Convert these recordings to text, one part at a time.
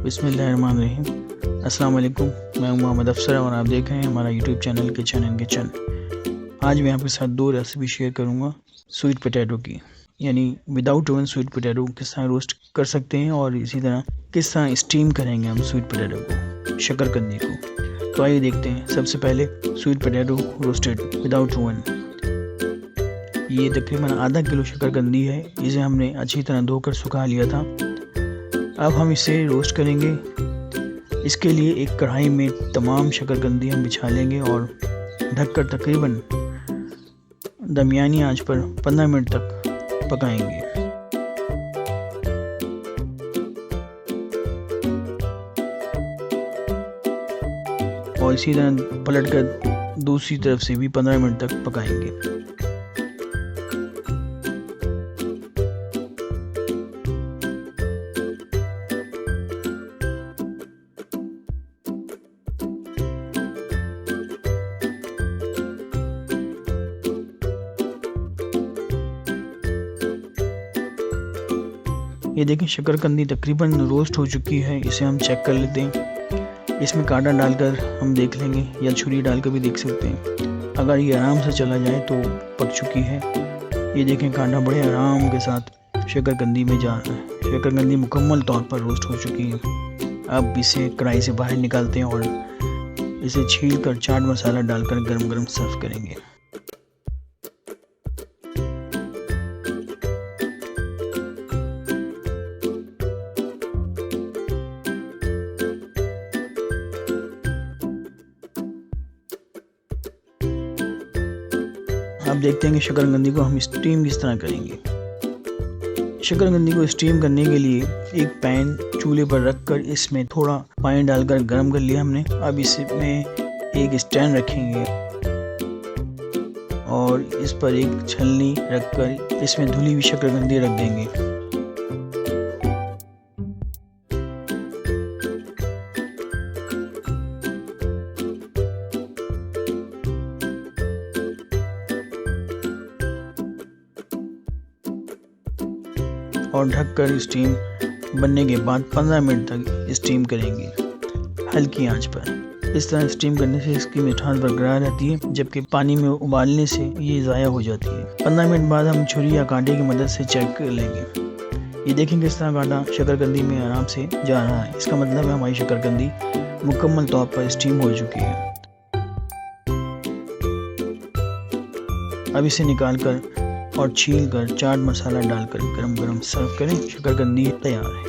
बिस्मिल्लाहिर्रहमानिर्रहीम। अस्सलाम वालेकुम। मैं हूं मोहम्मद अफसर और आप देख रहे हैं हमारा YouTube channel kitchen and kitchen. आज मैं आपके साथ दो रेसिपी शेयर करूंगा स्वीट पोटैटो की, यानी विदाउट ओवन स्वीट पोटैटो किस तरह रोस्ट कर सकते हैं और इसी तरह किस तरह स्टीम करेंगे हम स्वीट पोटैटो को, शकरकंदी को। तो आइए देखते हैं। सबसे पहले sweet potato roasted without oven. ये तकरीबन आधा किलो शकरकंदी है। इसे हमने अच्छी तरह धोकर सुखा लिया था। अब हम इसे रोस्ट करेंगे। इसके लिए एक कढ़ाई में तमाम शकरकंदी हम बिछा लेंगे और ढककर तकरीबन दरमियानी आंच पर 15 मिनट तक पकाएंगे। और इसी तरह पलटकर दूसरी तरफ से भी 15 मिनट तक पकाएंगे। ये देखें, शकरकंदी तकरीबन रोस्ट हो चुकी है। इसे हम चेक कर लेते हैं। इसमें कांटा डालकर हम देख लेंगे या छुरी डालकर भी देख सकते हैं। अगर ये आराम से चला जाए तो पक चुकी है। ये देखें, कांटा बड़े आराम के साथ शकरकंदी में जा रहा है। शकरकंदी मुकम्मल तौर पर रोस्ट हो चुकी है। अब इसे कढ़ाई से बाहर निकालते हैं और इसे छील कर चाट मसाला डालकर गरम गरम सर्व करेंगे। अब देखते हैं कि शकरकंदी को हम स्टीम किस तरह करेंगे। शकरकंदी को स्टीम करने के लिए एक पैन चूल्हे पर रखकर इसमें थोड़ा पानी डालकर गर्म कर लिया हमने। अब इसमें एक स्टैंड रखेंगे और इस पर एक छलनी रखकर इसमें धुली हुई शकरकंदी रख देंगे। और ढककर स्टीम बनने के बाद 15 मिनट तक स्टीम करेंगे हल्की आंच पर। इस तरह स्टीम करने से इसकी मिठास बरकरार रहती है, जबकि पानी में उबालने से ये ज़ाया हो जाती है। 15 मिनट बाद हम छुरी या कांटे की मदद से चेक कर लेंगे। ये देखेंगे किस तरह कांटा शकरकंदी में आराम से जा रहा है। इसका मतलब है हमारी शकरकंदी मुकम्मल तौर पर स्टीम हो चुकी है। अब इसे निकाल कर और छील कर चाट मसाला डालकर गरम गरम सर्व करें। शकरकंदी तैयार है।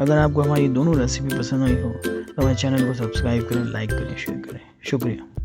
अगर आपको हमारी दोनों रेसिपी पसंद आई हो तो हमारे चैनल को सब्सक्राइब करें, लाइक करें, शेयर करें। शुक्रिया।